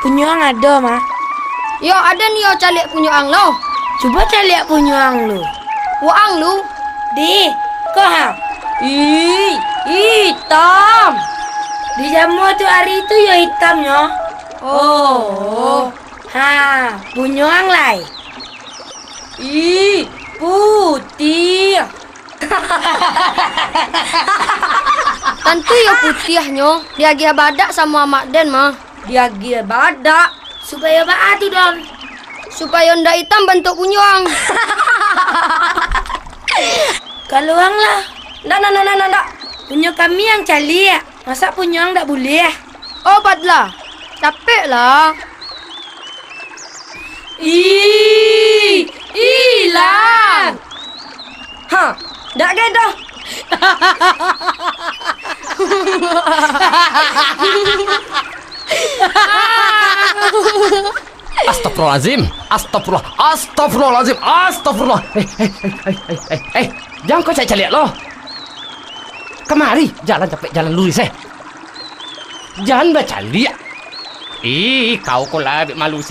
Punyuang ada, Ma. Yo ada ni yo calik punyuang lo. Cuba cari punyuang lu. Waang lu. Di, kau ha? Hitam. Di jamu tu hari itu yo hitamnya. Oh. Ha, punyuang lai. Putih. Tentu yo putihnya. Dia gia badak sama Mak Den mah. Dia gia badak Supaya baa tu dong. supaya ndak hitam bentuk punyuang. Kaluang lah. Ndak. Punya kami yang cali ya. Masa punyuang tak boleh? Oh, padlah. Capek lah. Hilang. Ha, ndak gedoh. Astagfirullahalazim. Jangan kau cari lo. Kemari, jalan capek, jalan lurus Jangan baca liat. Kau kau lah malu